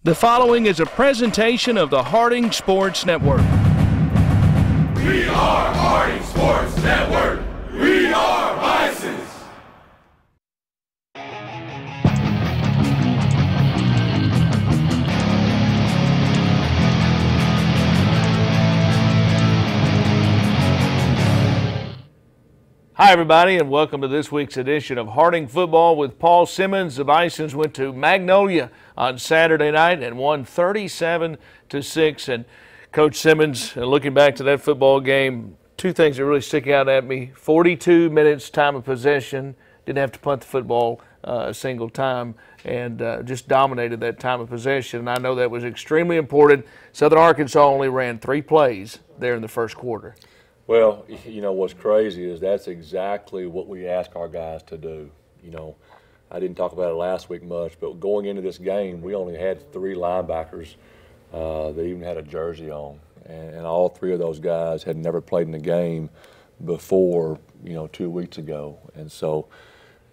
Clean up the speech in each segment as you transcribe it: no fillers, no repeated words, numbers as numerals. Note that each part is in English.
The following is a presentation of the Harding Sports Network. We are Harding Sports Network. We are Bisons. Hi, everybody, and welcome to this week's edition of Harding Football with Paul Simmons. The Bisons went to Magnolia on Saturday night and won 37-6. And Coach Simmons, looking back to that football game, two things that really stick out at me: 42 minutes time of possession, didn't have to punt the football a single time, and just dominated that time of possession. And I know that was extremely important. Southern Arkansas only ran 3 plays there in the first quarter. Well, you know, what's crazy is that's exactly what we ask our guys to do. You know, I didn't talk about it last week much, but going into this game, we only had 3 linebackers that even had a jersey on. And all 3 of those guys had never played in a game before, 2 weeks ago. And so,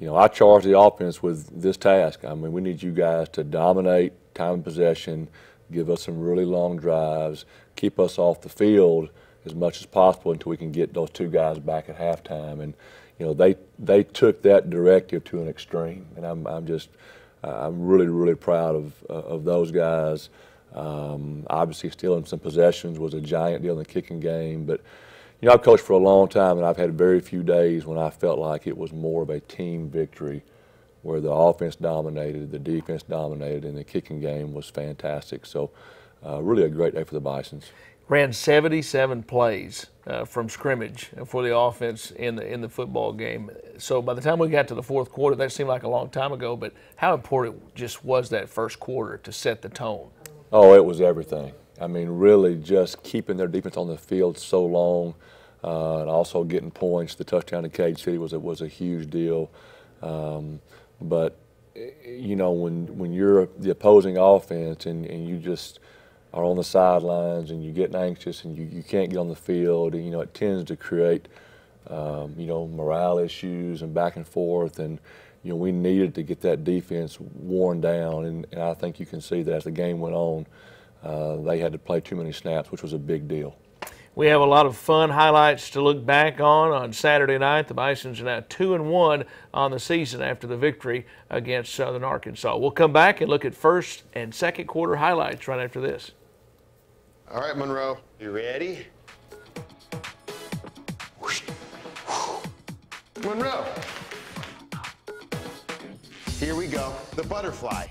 I charged the offense with this task. I mean, we need you guys to dominate time of possession, give us some really long drives, keep us off the field as much as possible until we can get those 2 guys back at halftime. And they took that directive to an extreme, and I'm really proud of those guys. Obviously, stealing some possessions was a giant deal in the kicking game, but I've coached for a long time, and I've had very few days when I felt like it was more of a team victory, where the offense dominated, the defense dominated, and the kicking game was fantastic. So, really a great day for the Bisons. Ran 77 plays from scrimmage for the offense in the football game. So by the time we got to the fourth quarter, that seemed like a long time ago, but how important just was that first quarter to set the tone? Oh, it was everything. I mean, really just keeping their defense on the field so long, and also getting points. The touchdown to Cage City was a huge deal. But when you're the opposing offense and you just are on the sidelines and you're getting anxious and you can't get on the field, and it tends to create morale issues and back and forth, and we needed to get that defense worn down, and I think you can see that as the game went on, they had to play too many snaps, which was a big deal. We have a lot of fun highlights to look back on Saturday night. The Bisons are now 2-1 on the season after the victory against Southern Arkansas. We'll come back and look at first and second quarter highlights right after this. All right, Monroe, you ready? Monroe. Here we go, the butterfly.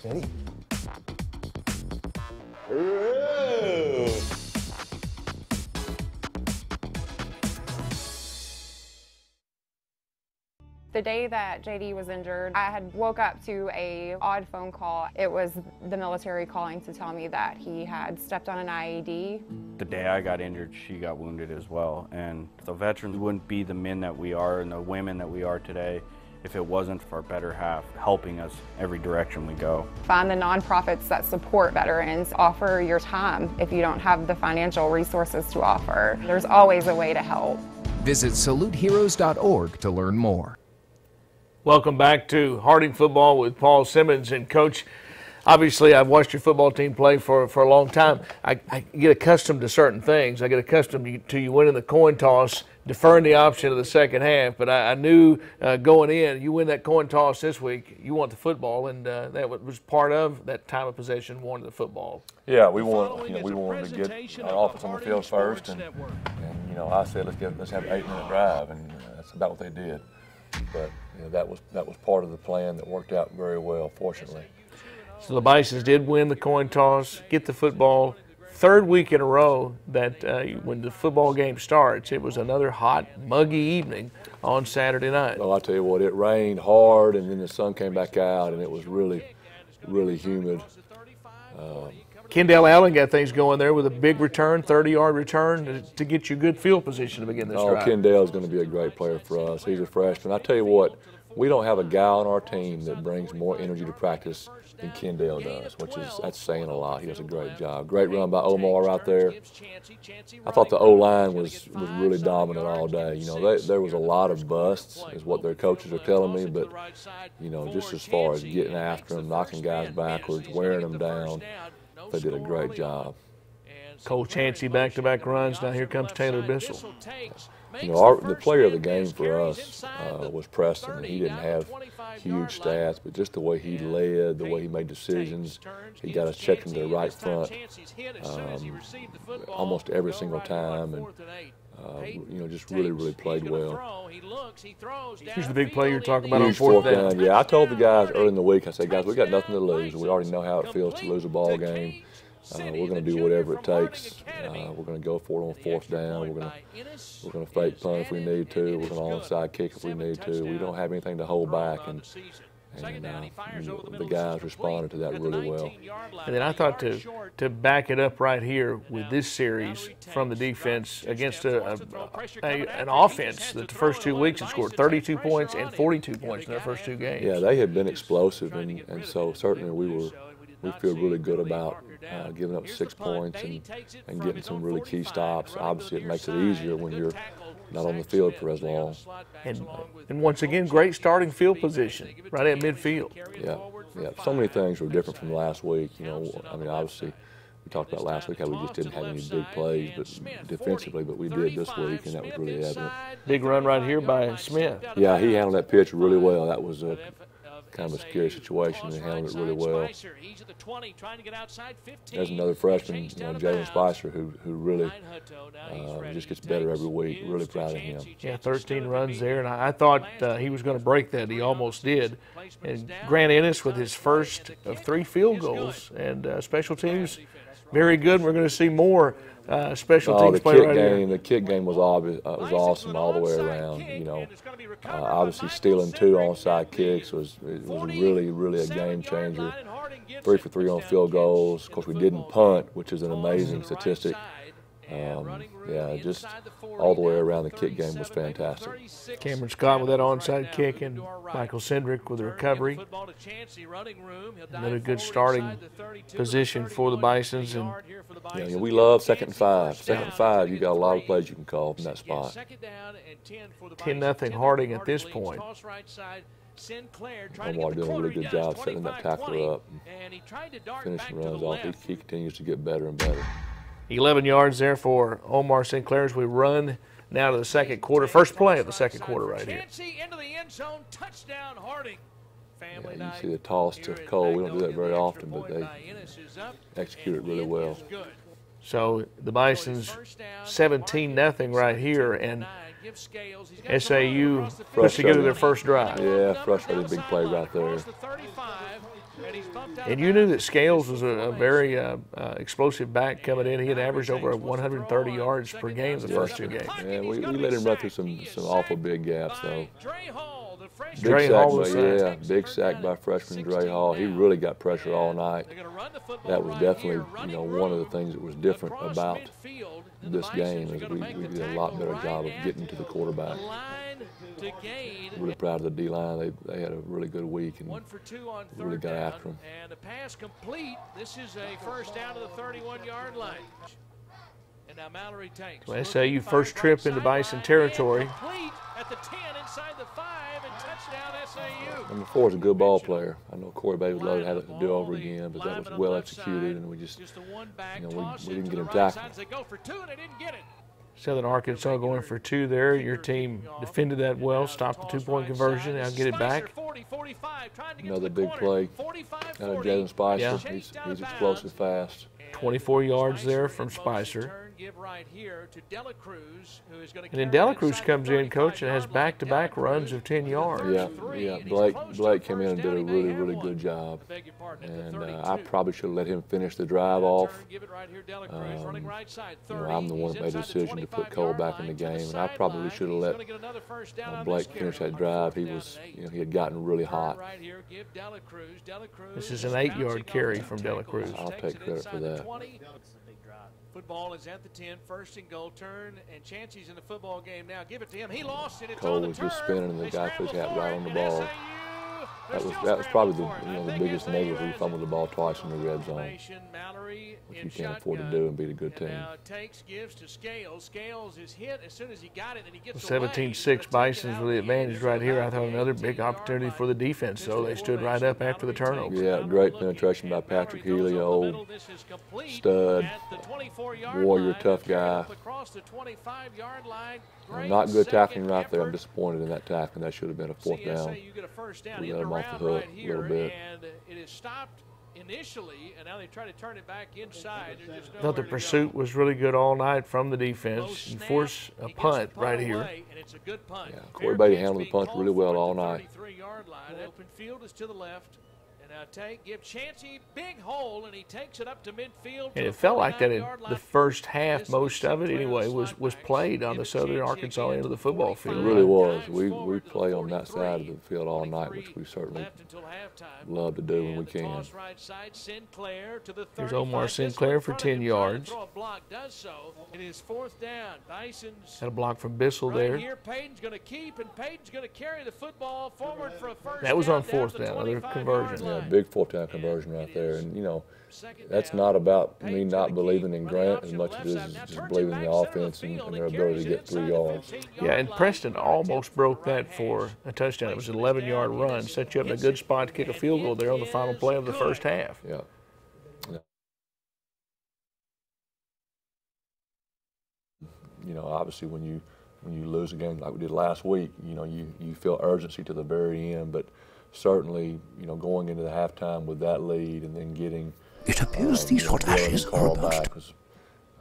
Ready? Ooh. The day that JD was injured, I had woke up to a odd phone call. It was the military calling to tell me that he had stepped on an IED. The day I got injured, she got wounded as well. And the veterans wouldn't be the men that we are and the women that we are today if it wasn't for our better half helping us every direction we go. Find the nonprofits that support veterans. Offer your time if you don't have the financial resources to offer. There's always a way to help. Visit saluteheroes.org to learn more. Welcome back to Harding Football with Paul Simmons. And Coach, obviously I've watched your football team play for a long time. I get accustomed to certain things. I get accustomed to you winning the coin toss, deferring the option of the second half. But I knew going in, you win that coin toss this week, you want the football, and that was part of that time of possession, wanted the football. Yeah, we wanted to get our offense on the field first, and I said let's have an 8-minute drive, and that's about what they did. But that was part of the plan that worked out very well, fortunately. So the Bisons did win the coin toss, get the football. Third week in a row that when the football game starts, it was another hot, muggy evening on Saturday night. Well, I tell you what, it rained hard, and then the sun came back out, and it was really humid. Kendall Allen got things going there with a big return, 30-yard return to get you good field position to begin this drive. Kendall's going to be a great player for us. He's a freshman. I tell you what, We don't have a guy on our team that brings more energy to practice than Kendall does, that's saying a lot. He does a great job. Great run by Omar right there. I thought the O-line was really dominant all day. You know, there was a lot of busts, is what their coaches are telling me, but, you know, just as far as getting after them, knocking guys backwards, wearing them down, they did a great job. Cole Chancey back-to-back runs. Now here comes Taylor Bissell. You know, the player of the game for us was Preston. He didn't have huge stats, but just the way he led, the way he made decisions, he got us checked into the right front almost every single time, and you know, just really played well. Here's the big play you're talking about on Huge fourth down. Yeah, I told the guys early in the week, I said, guys, we got nothing to lose. We already know how it feels to lose a ball game. We're going to do whatever it takes. We're going to go for it on fourth down. We're going to fake punt if we need to. We're going to onside kick if we need to. We don't have anything to hold back, and the guys responded to that really well. And then I thought to back it up right here with this series from the defense against an offense that the first 2 weeks had scored 32 points and 42 points in their first 2 games. Yeah, they had been explosive, and so certainly we feel really good about giving up 6 points and getting some really key stops. Obviously, it makes it easier when you're not on the field for as long. And once again, great starting field position right at midfield. Yeah. So many things were different from last week. You know, I mean, obviously, we talked about last week how we just didn't have any big plays, but defensively, but we did this week, and that was really evident. Big run right here by Smith. Yeah, he handled that pitch really well. That was a kind of a scary situation. He handled it really well. There's another freshman, you know, Jalen Spicer, who really just gets better every week. Really proud of him. Yeah, 13 runs there, and I thought he was going to break that. He almost did. And Grant Ennis with his first of 3 field goals, and special teams, very good. We're going to see more special teams play right here. The kick game was awesome all the way around. You know, obviously stealing 2 onside kicks was really a game changer. 3 for 3 on field goals. Of course, we didn't punt, which is an amazing statistic. Yeah, just all the way around, the kick game was fantastic. Cameron Scott with that onside kick, and Michael Cindric with the recovery. Another good starting position for the Bisons. And yeah, we love 2nd and 5. 2nd and 5, you got a lot of plays you can call from that spot. 10-0 Harding at this point. Omar doing a really good job setting that tackler up and finishing runs off. He continues to get better and better. 11 yards there for Omar Sinclair as we run now to the second quarter. First play of the second quarter right here. Yeah, you see the toss to Cole. We don't do that very often, but they execute it really well. So the Bisons 17-0 right here, and SAU puts together their first drive. Yeah, frustrated big play right there. And you knew that Scales was a very explosive back coming in. He had averaged over 130 yards per game the first 2 games. Yeah, we let him run through some awful big gaps, though. Big sack by freshman Dre Hall. He really got pressure all night. That was definitely, you know, one of the things that was different about this game is we did a lot better job of getting to the quarterback. Really proud of the D-line. They had a really good week and really got after them. And a pass complete. This is a first down to the 31-yard line. And now Mallory takes. So SAU first trip into Bison territory. At the 10 inside the 5 and touchdown SAU. Number 4 is a good ball player. I know Corey Bay would love to have it to do over again, but that was well executed, and we just, you know, we didn't get him tackled. They go for 2 and they didn't get it. Southern Arkansas going for 2 there. Your team defended that well, stopped the 2-point conversion. Now get it back. Another big play out of Jalen Spicer. Yeah. He's explosive fast. 24 yards there from Spicer. And then Dela Cruz comes in, coach, and has back-to-back runs of 10 yards. Yeah. Blake came in and did a really good job. And I probably should have let him finish the drive off. You know, I'm the one that made the decision to put Cole back in the game, and I probably should have let Blake finish that drive. He was, you know, he had gotten really hot. This is an 8-yard carry from Dela Cruz. I'll take credit for that. Football is at the 10, first and goal, turn, and Chancey's in the football game now. Give it to him. He lost it. It's Cole on the was turn. just spinning, and the They guy put his hat scramble right for on the it, ball. and That SAU, was they're probably still the scrambling for it. the I biggest think negative. We SAU fumbled the ball twice in the red zone, formation, Mallory which in you can't afford to shotgun. do and beat a good team. And now Takes, gives to Scales. Scales is hit as soon as he got it, and he gets 17-6 Bisons with the advantage right here. I thought another big opportunity for the defense, though. They stood right up after the turnover. Yeah, great penetration by Patrick Healy, old stud, warrior, tough guy. Not good tackling right there. I'm disappointed in that tackling. That should have been a fourth down. We let him off the hook a little bit. And it is stopped initially, and now they try to turn it back inside. I thought the pursuit was really good all night from the defense and force a punt right here. And it's a good punt. Yeah, Corey Beatty handled the punt really well all night. 33-yard line. Open field is to the left. And now give Chancey big hole, and he takes it up to midfield. And it felt like that in the first half, most of it anyway, was played on the Southern Arkansas end of the football It field. really was. We play on that side of the field all night, which we certainly love to do when we can. Here's Omar Sinclair for 10 yards. It is fourth down. Bison's Had a block from Bissell right there. here. Payton's going to keep, and Payton's going to carry the football forward for a first That was down on fourth to the down, another 25-yard conversion. line. Yeah, big fourth down conversion right there. And, you know, that's not about me not believing in Grant as much as it is just believing in the offense and their ability to get 3 yards. Yeah, and Preston almost broke that for a touchdown. It was an 11-yard run, set you up in a good spot to kick a field goal there on the final play of the first half. Yeah. You know, obviously when you lose a game like we did last week, you know, you feel urgency to the very end, but certainly, you know, going into the halftime with that lead and then getting it appears these hot ashes are about was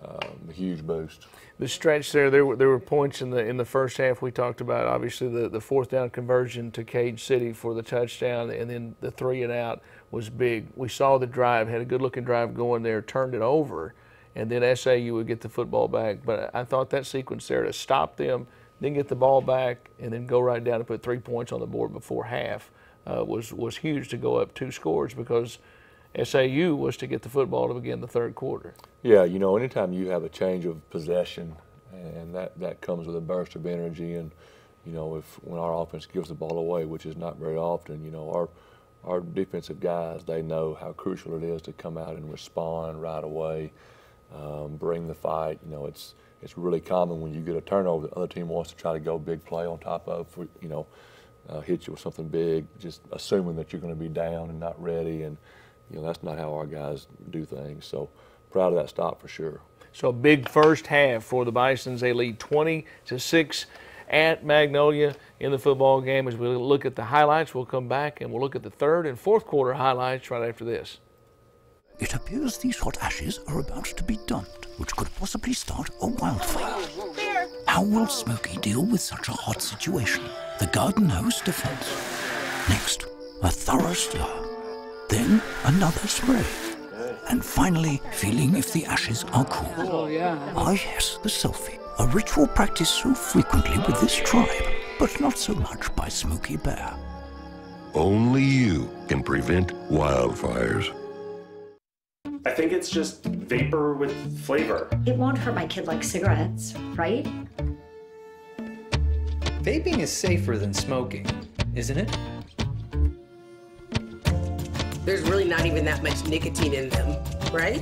a huge boost. The stretch there were points in the first half we talked about. Obviously, the fourth down conversion to Cage City for the touchdown, and then the 3 and out was big. We saw the drive, had a good-looking drive going there, turned it over, and then SAU would get the football back. But I thought that sequence there to stop them, then get the ball back, and then go right down and put 3 points on the board before half was huge to go up 2 scores because SAU was to get the football to begin the third quarter. Yeah, you know, anytime you have a change of possession, and that comes with a burst of energy, and you know, when our offense gives the ball away, which is not very often, you know, our defensive guys, they know how crucial it is to come out and respond right away, bring the fight. You know, it's really common when you get a turnover, the other team wants to try to go big play on top of, you know, hit you with something big, just assuming that you're going to be down and not ready, and you know, that's not how our guys do things. So proud of that stop for sure. So a big first half for the Bisons. They lead 20-6 at Magnolia in the football game. As we look at the highlights, we'll come back and we'll look at the third and fourth quarter highlights right after this. It appears these hot ashes are about to be dumped, which could possibly start a wildfire. How will Smokey deal with such a hot situation? The garden hose defense. Next, a thorough stir. Then another spray. And finally, feeling if the ashes are cool. Oh, yeah. Ah, yes, the selfie. A ritual practiced so frequently with this tribe, but not so much by Smokey Bear. Only you can prevent wildfires. I think it's just vapor with flavor. It won't hurt my kid like cigarettes, right? Vaping is safer than smoking, isn't it? There's really not even that much nicotine in them, right?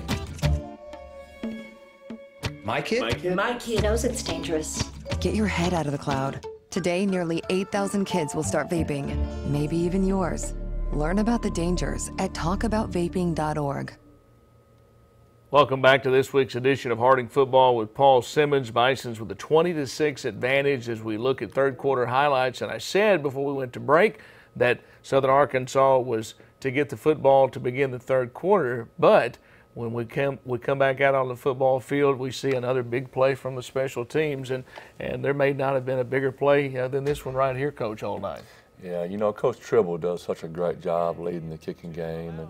My kid? My kid knows it's dangerous. Get your head out of the cloud. Today, nearly 8,000 kids will start vaping, maybe even yours. Learn about the dangers at talkaboutvaping.org. Welcome back to this week's edition of Harding Football with Paul Simmons. Bisons with a 20-6 advantage as we look at third quarter highlights. And I said before we went to break that Southern Arkansas was to get the football to begin the third quarter, but when we come back out on the football field, we see another big play from the special teams, and there may not have been a bigger play than this one right here, Coach, all night. Yeah, you know, Coach Tribble does such a great job leading the kicking game, and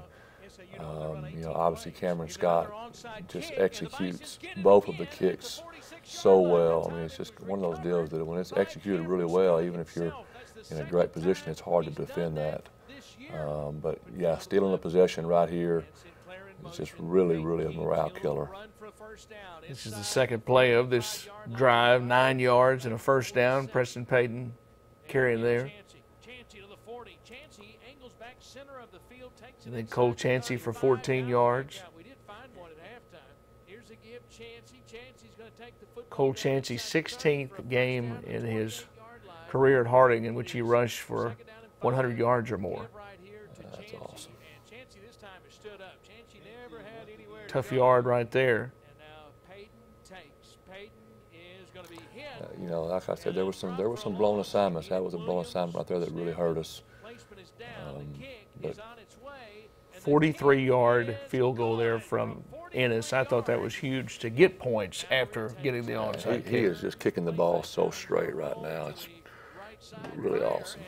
you know, obviously Cameron Scott just executes both of the kicks so well. I mean, it's just one of those deals that when it's executed really well, even if you're in a great position, it's hard to defend that. But yeah, stealing the possession right here, It's just really, really a morale killer. This is the second play of this drive, 9 yards and a first down. Preston Payton carrying there. And then Cole Chancey for 14 yards. Cole Chancey's 16th game in his career at Harding in which he rushed for 100 yards or more. That's awesome. Tough yard right there. You know, like I said, there were some blown assignments. That was a blown assignment right there that really hurt us. But 43-yard field goal there from Ennis. I thought that was huge to get points after getting the onside kick. He is just kicking the ball so straight right now. It's really awesome.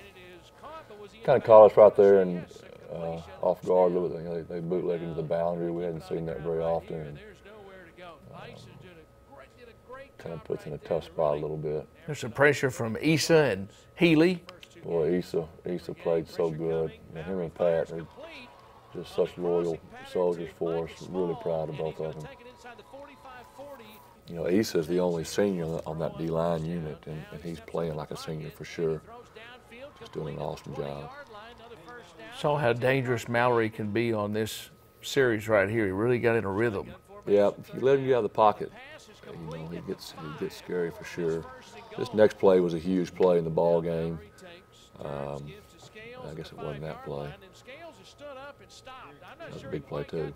Kind of caught us right there and off guard. They bootlegged into the boundary. We hadn't seen that very often. And, kind of puts in a tough spot a little bit. There's some pressure from Issa and Healy. Boy, Issa played so good. Him and Pat are just such loyal soldiers for us. Really proud of both of them. You know, Issa's the only senior on that D-line unit, and he's playing like a senior for sure. Just doing an awesome job. Saw how dangerous Mallory can be on this series right here. He really got in a rhythm. Yeah, if you let him get out of the pocket, you know, he gets scary for sure. This next play was a huge play in the ball game. I guess it wasn't that play. That was a big play too.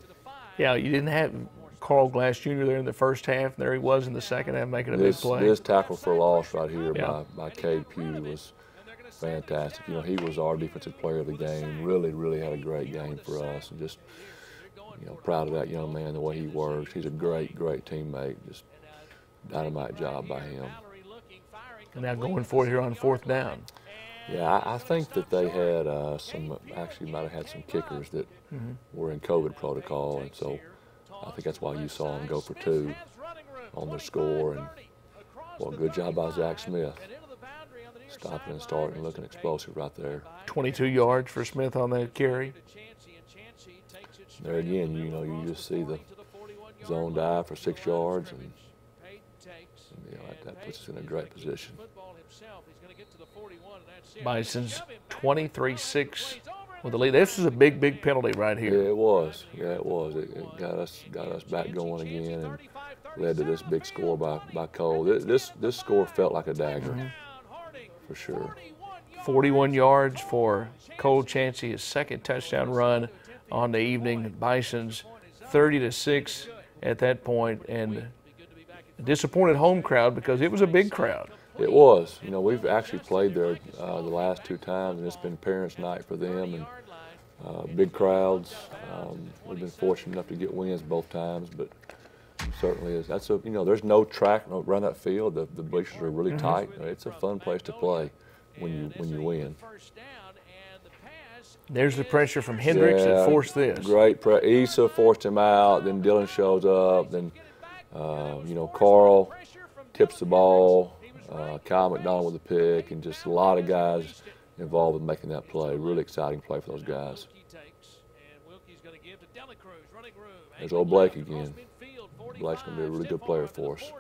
Yeah, you didn't have Carl Glass Jr. there in the first half. There he was in the second half making a big play. This tackle for loss right here by Cade Pugh was fantastic. You know, he was our defensive player of the game. Really had a great game for us, and just, you know, proud of that young man, the way he works. He's a great teammate. Just dynamite job by him. And now going for it here on 4th down. Yeah, I think that they had might have had some kickers that were in COVID protocol, and so I think that's why you saw them go for 2 on their score. And well, good job by Zach Smith, stopping and starting and looking explosive right there. 22 yards for Smith on that carry. There again, you know, you just see the zone dive for 6 yards, and you know, that puts us in a great position. Bison's 23-6 with the lead. This is a big penalty right here. Yeah, it was. It got us back going again and led to this big score by Cole. This score felt like a dagger, for sure. 41 yards for Cole Chancey, his second touchdown run on the evening. Bison's 30-6 at that point, and a disappointed home crowd because it was a big crowd. It was. You know, we've actually played there the last 2 times, and it's been parents' night for them, and big crowds. We've been fortunate enough to get wins both times, but it certainly is. You know, there's no track around that field. The bleachers are really tight. It's a fun place to play when you win. There's the pressure from Hendricks that forced this. Great pressure. Issa forced him out. Then Dylan shows up. Then, you know, Carl tips the ball. Kyle McDonald with the pick, and just a lot of guys involved in making that play. Really exciting play for those guys. There's old Blake again. Blake's going to be a really good player for us.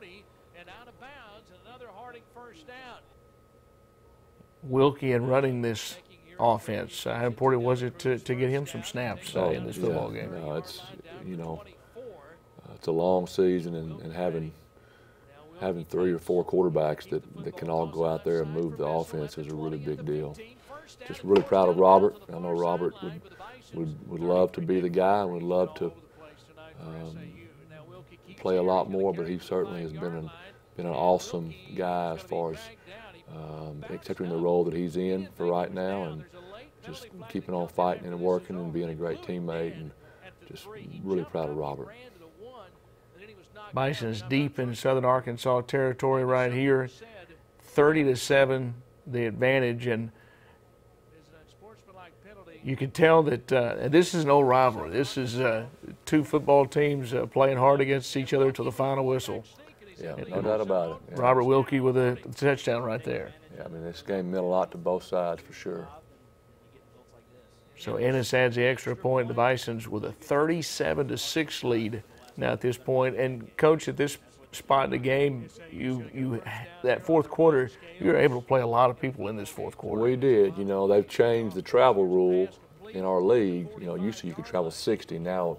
Wilkie in running this offense. How important was it to get him some snaps in this football game? No, it's, you know, it's a long season, and having 3 or 4 quarterbacks that can all go out there and move the offense is a really big deal. Just really proud of Robert. I know Robert would love to be the guy and would love to play a lot more, but he certainly has been an awesome guy as far as accepting the role that he's in for right now, and just keeping on fighting and working and being a great teammate, and just really proud of Robert. Bison's deep in Southern Arkansas territory right here, 30-7 the advantage, and you can tell that this is an old rivalry. This is 2 football teams playing hard against each other till the final whistle. Yeah, no doubt about it. Yeah. Robert Wilkie with a touchdown right there. Yeah, I mean, this game meant a lot to both sides for sure. So Ennis adds the extra point. The Bisons with a 37-6 lead now at this point. And Coach, at this spot in the game, that fourth quarter, you were able to play a lot of people in this fourth quarter. We did. You know, they've changed the travel rule in our league. You know, usually you could travel 60. Now,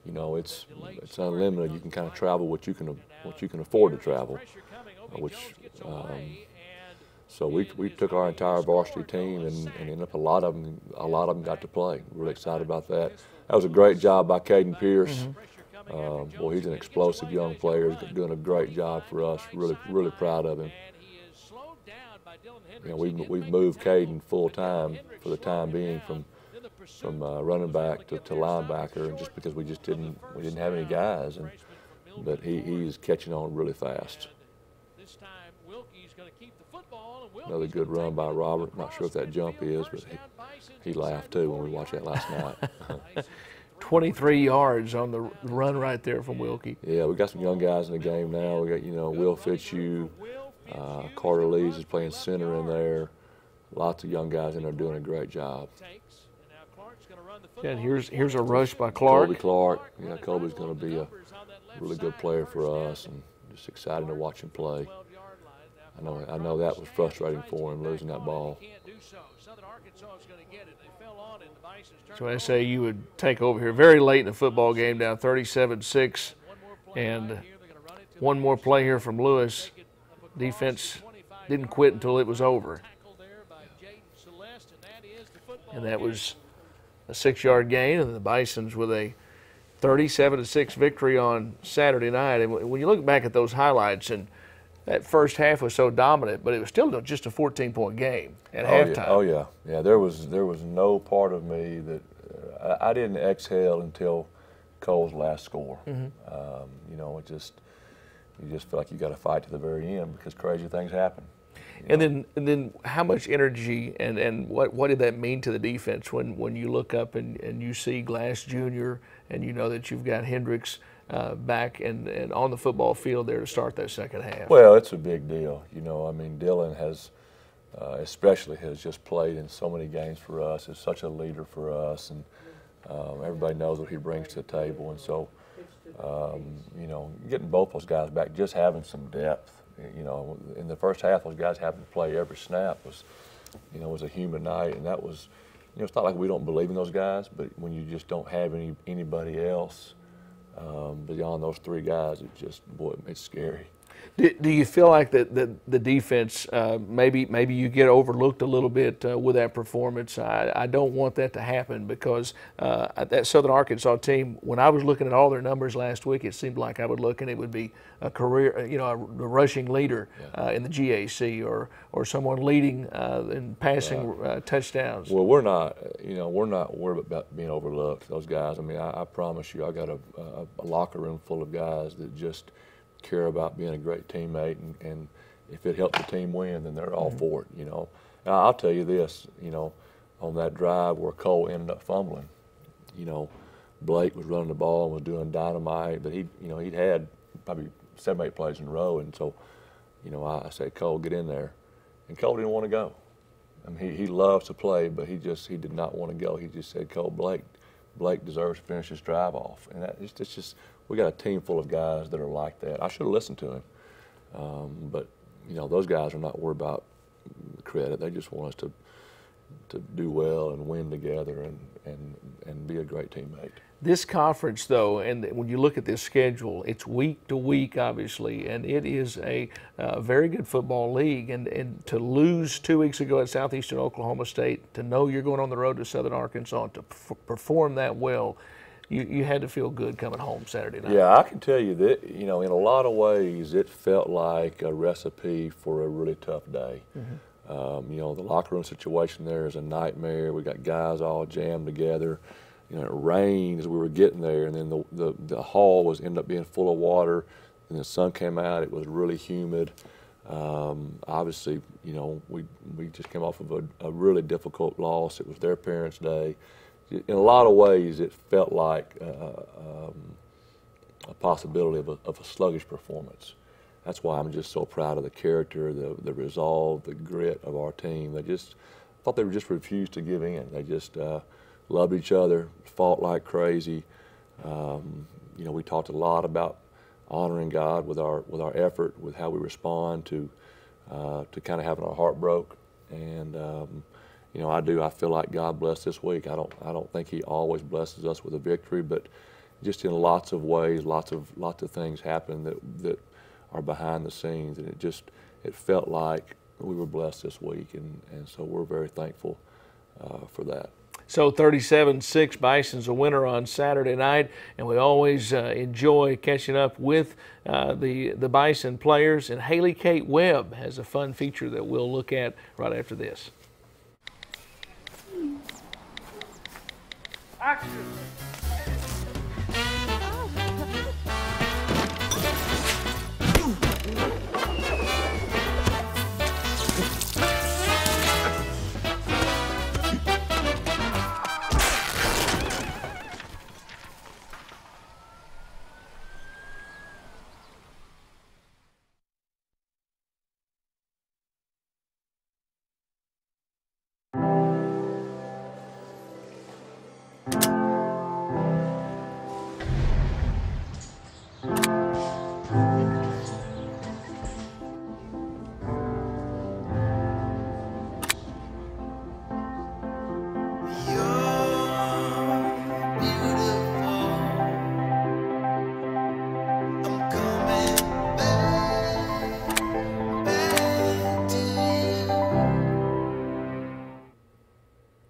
you know, it's unlimited. You can kind of travel what you can afford to travel, so we took our entire varsity team and ended up a lot of them got to play. Really excited about that. That was a great job by Caden Pierce. Boy, he's an explosive young player. He's doing a great job for us. Really proud of him. You know, we've moved Caden full time for the time being from running back to linebacker, and just because we didn't have any guys, but he's catching on really fast. Another good run by Robert. Not sure what that jump is, but he laughed too when we watched that last night. 23 yards on the run right there from Wilkie. Yeah, we got some young guys in the game now. We got, you know, Will Fitzhugh, Carter Lees is playing center in there. Lots of young guys in there doing a great job. Yeah, and here's a rush by Clark. Colby Clark. Yeah, Colby's going to be a really good player for us, and just excited to watch him play. I know that was frustrating for him, losing that ball. So SAU would take over here very late in the football game, down 37-6, and one more play here from Lewis. Defense didn't quit until it was over, and that was a 6-yard gain, and the Bisons with a 37-6 victory on Saturday night. And when you look back at those highlights, and that first half was so dominant, but it was still just a 14-point game at halftime. Oh yeah. There was no part of me that I didn't exhale until Cole's last score. You know, you just feel like you got to fight to the very end because crazy things happen. And then how much energy and what did that mean to the defense when you look up and you see Glass Jr. and you know that you've got Hendricks back and on the football field there to start that second half? Well, it's a big deal. You know, I mean, Dylan has just played in so many games for us. Is such a leader for us, and everybody knows what he brings to the table. And so, you know, getting both those guys back, just having some depth. You know, in the first half, those guys having to play every snap was a human night, and that was, you know, it's not like we don't believe in those guys, but when you just don't have anybody else beyond those three guys, it's scary. Do you feel like that the defense maybe you get overlooked a little bit with that performance? I don't want that to happen because that Southern Arkansas team, when I was looking at all their numbers last week, it seemed like I would look and it would be a career, you know, a rushing leader in the GAC or someone leading in passing touchdowns. Well, we're not worried about being overlooked. Those guys. I mean, I promise you, I got a locker room full of guys that just care about being a great teammate, and if it helps the team win, then they're all for it, you know. And I'll tell you this, you know, on that drive where Cole ended up fumbling, you know, Blake was running the ball and was doing dynamite, but he'd had probably 7 or 8 plays in a row, and so, you know, I said, Cole, get in there, and Cole didn't want to go. I mean, he loves to play, but he did not want to go. He just said, Cole, Blake deserves to finish this drive off, and it's just. We got a team full of guys that are like that. I should have listened to him, but you know, those guys are not worried about credit. They just want us to do well and win together and be a great teammate. This conference, though, and when you look at this schedule, it's week to week, obviously, and it is a very good football league. And to lose 2 weeks ago at Southeastern Oklahoma State, to know you're going on the road to Southern Arkansas, to perform that well. You had to feel good coming home Saturday night. Yeah, I can tell you that, you know, in a lot of ways, it felt like a recipe for a really tough day. You know, the locker room situation there is a nightmare. We got guys all jammed together. You know, it rained as we were getting there, and then the hall ended up being full of water, and the sun came out. It was really humid. Obviously, you know, we just came off of a really difficult loss. It was their Parents' Day. In a lot of ways, it felt like a possibility of a sluggish performance. That's why I'm just so proud of the character, the resolve, the grit of our team. I thought they just refused to give in. They just loved each other, fought like crazy. You know, we talked a lot about honoring God with our effort, with how we respond to kind of having our heart broke. And you know, I feel like God blessed this week. I don't think He always blesses us with a victory, but just in lots of ways, lots of things happen that are behind the scenes, and it felt like we were blessed this week, and so we're very thankful for that. So 37-6, Bison's a winner on Saturday night, and we always enjoy catching up with the Bison players. And Haley Kate Webb has a fun feature that we'll look at right after this. Action!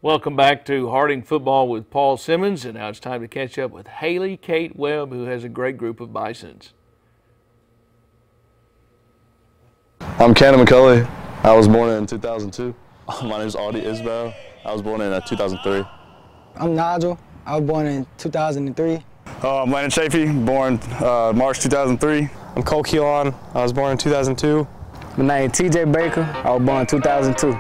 Welcome back to Harding Football with Paul Simmons, and now it's time to catch up with Haley Kate Webb, who has a great group of Bisons. I'm Cannon McCulley. I was born in 2002. My name is Audie Isbell. I was born in 2003. I'm Nigel. I was born in 2003. I'm Landon Chafee, born March 2003. I'm Cole Keelan. I was born in 2002. My name is TJ Baker. I was born in 2002.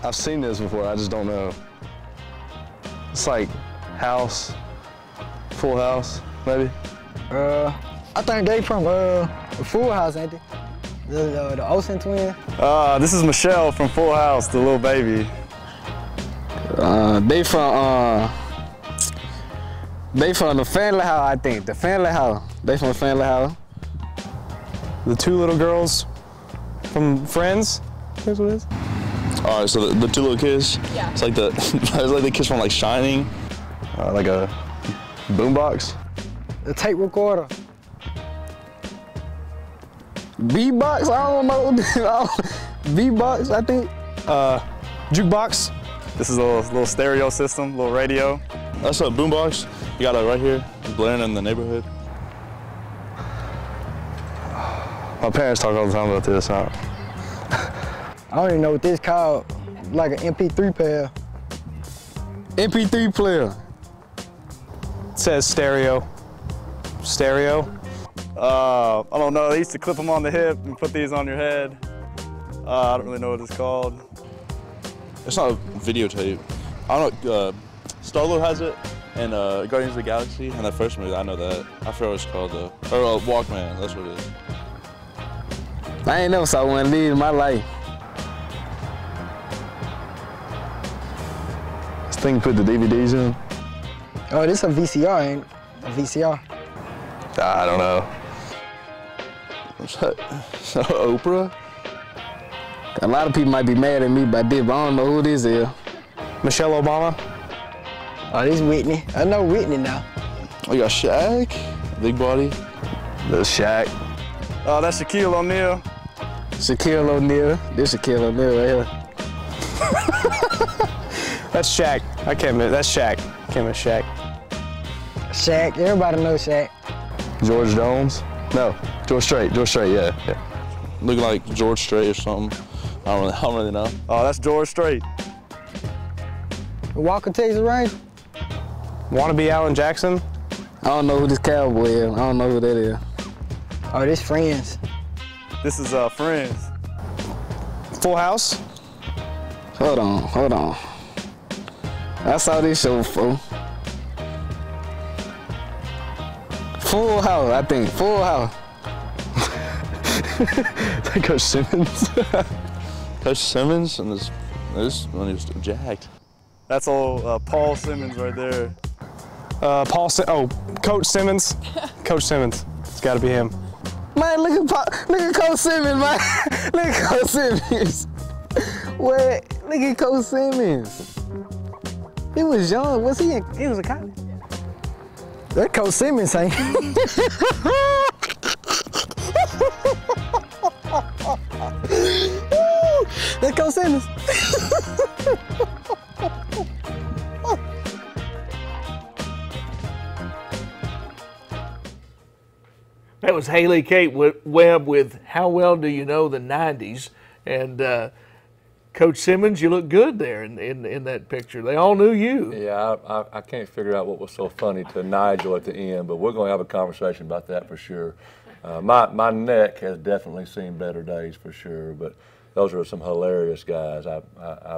I've seen this before, I just don't know. It's like House, Full House, maybe? I think they from Full House, ain't they? The Olsen twins. This is Michelle from Full House, the little baby. They from the Family House, I think. The Family House. They from the Family House. The two little girls from Friends, that's what it is. All right, so the two little kids. Yeah. It's like it's like the kids from like Shining, like a boombox. The tape recorder. B-box, I don't know. B-box, I think. Jukebox. This is a little stereo system, little radio. That's a boombox. You got it right here, blaring in the neighborhood. My parents talk all the time about this. I don't even know what this called. Like an MP3 player. MP3 player. It says stereo. Stereo. I don't know. They used to clip them on the hip and put these on your head. I don't really know what it's called. It's not a videotape. I don't know. Star-Lord has it, and Guardians of the Galaxy, and that first movie, I know that. I forgot what it's called though. Or Walkman, that's what it is. I ain't never saw one of these in my life. This thing put the DVDs in. Oh, this is a VCR, ain't it? A VCR. I don't know. What's that? Oprah? A lot of people might be mad at me about this, but I don't know who this is. Michelle Obama. Oh, this is Whitney. I know Whitney now. Oh, you got Shaq, big body. That's Shaq. Oh, that's Shaquille O'Neal. Shaquille O'Neal. This Shaquille O'Neal right here. That's Shaq. I can't admit, that's Shaq. Can't admit Shaq. Shaq, everybody knows Shaq. George Jones? No, George Strait, yeah. Looking like George Strait or something. I don't really know. Oh, that's George Strait. Walker, Texas Ranger. Wannabe Alan Jackson? I don't know who this cowboy is. I don't know who that is. Oh, this Friends. This is Friends. Full House? Hold on. I saw this show before. Full House, I think. Full House. Coach Simmons. Coach Simmons, and this one is jacked. That's old Paul Simmons right there. Coach Simmons. Coach Simmons. It's got to be him. Man, look at Coach Simmons, man. Look at Coach Simmons. What? Look at Coach Simmons. He was young. Was he? He was a college. That Coach Simmons ain't. That Coach Simmons. That was Haley Kate Webb with How Well Do You Know the 90s? And Coach Simmons, you look good there in that picture. They all knew you. Yeah, I can't figure out what was so funny to Nigel at the end, but we're going to have a conversation about that for sure. My neck has definitely seen better days for sure, but those are some hilarious guys. I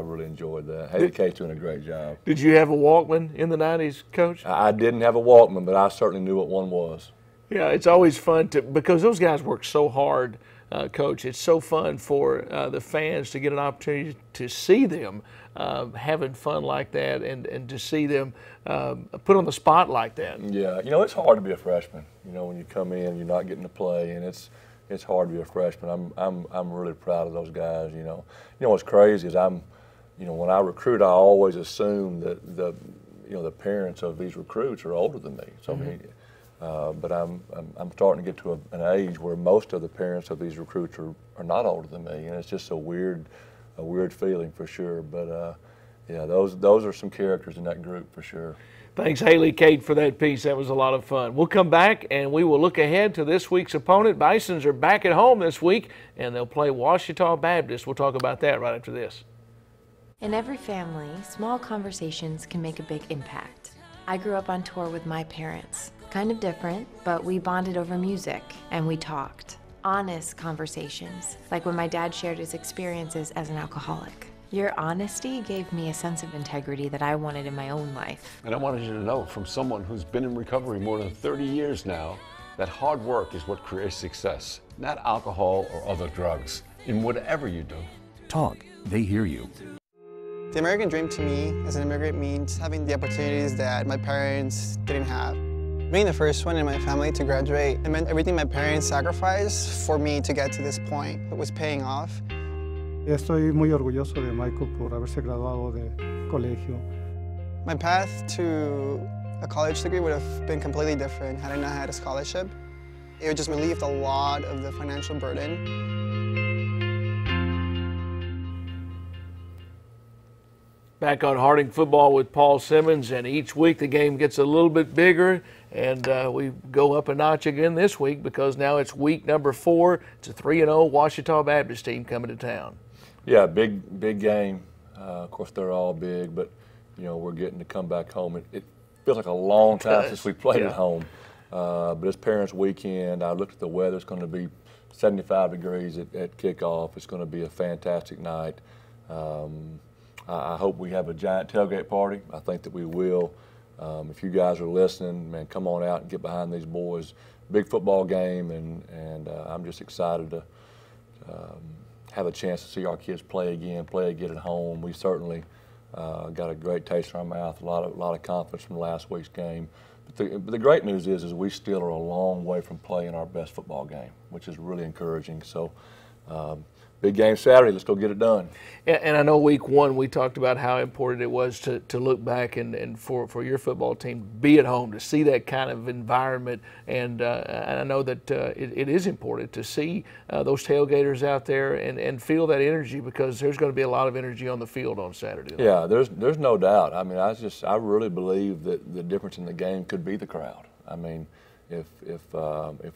really enjoyed that. Haley Kate's doing a great job. Did you have a Walkman in the 90s, Coach? I didn't have a Walkman, but I certainly knew what one was. Yeah, it's always fun because those guys work so hard, Coach. It's so fun for the fans to get an opportunity to see them having fun like that and to see them put on the spot like that. Yeah, it's hard to be a freshman. When you come in, you're not getting to play, and it's hard to be a freshman. I'm really proud of those guys. What's crazy is when I recruit, I always assume that the parents of these recruits are older than me. So I mean. But I'm starting to get to an age where most of the parents of these recruits are not older than me, and it's just a weird feeling for sure. But yeah, those are some characters in that group for sure. Thanks, Haley Kate, for that piece. That was a lot of fun. We'll come back and we will look ahead to this week's opponent. Bisons are back at home this week, and they'll play Ouachita Baptist. We'll talk about that right after this. In every family, small conversations can make a big impact. I grew up on tour with my parents. Kind of different, but we bonded over music and we talked. Honest conversations, like when my dad shared his experiences as an alcoholic. Your honesty gave me a sense of integrity that I wanted in my own life. And I wanted you to know, from someone who's been in recovery more than 30 years now, that hard work is what creates success, not alcohol or other drugs, in whatever you do. Talk, they hear you. The American dream to me as an immigrant means having the opportunities that my parents didn't have. Being the first one in my family to graduate, it meant everything my parents sacrificed for me to get to this point. It was paying off. Estoy muy orgulloso de Michael por haberse graduado de colegio. My path to a college degree would have been completely different had I not had a scholarship. It would just relieved a lot of the financial burden. Back on Harding Football with Paul Simmons, and each week the game gets a little bit bigger, and we go up a notch again this week because now it's week number 4. It's a 3-0 Ouachita Baptist team coming to town. Yeah, big game. Of course, they're all big, but we're getting to come back home. It feels like a long time since we played at home. But it's Parents' Weekend. I looked at the weather. It's going to be 75 degrees at kickoff. It's going to be a fantastic night. I hope we have a giant tailgate party. I think that we will. If you guys are listening, man, come on out and get behind these boys. Big football game, and I'm just excited to have a chance to see our kids play again at home. We certainly got a great taste in our mouth, a lot of confidence from last week's game. But the great news is we still are a long way from playing our best football game, which is really encouraging. So. Big game Saturday. Let's go get it done. And I know week 1 we talked about how important it was to look back and for your football team to be at home, to see that kind of environment. And I know that it is important to see those tailgaters out there and feel that energy, because there's going to be a lot of energy on the field on Saturday. Yeah, there's no doubt. I mean, I really believe that the difference in the game could be the crowd. I mean, if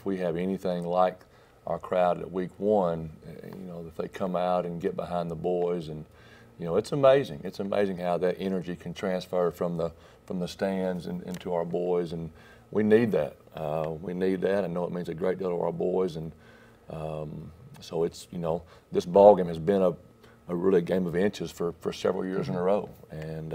we have anything like our crowd at week 1, if they come out and get behind the boys, and it's amazing. It's amazing how that energy can transfer from the stands into our boys, and we need that. We need that. I know it means a great deal to our boys, and so it's this ball game has been a really game of inches for several years in a row, and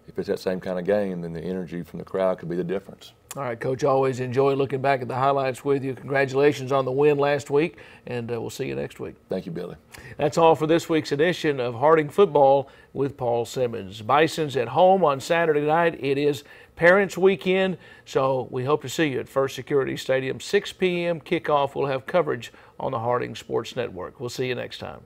if it's that same kind of game, then the energy from the crowd could be the difference. All right, Coach, always enjoy looking back at the highlights with you. Congratulations on the win last week, and we'll see you next week. Thank you, Billy. That's all for this week's edition of Harding Football with Paul Simmons. Bison's at home on Saturday night. It is Parents Weekend, so we hope to see you at First Security Stadium. 6 p.m. kickoff. We'll have coverage on the Harding Sports Network. We'll see you next time.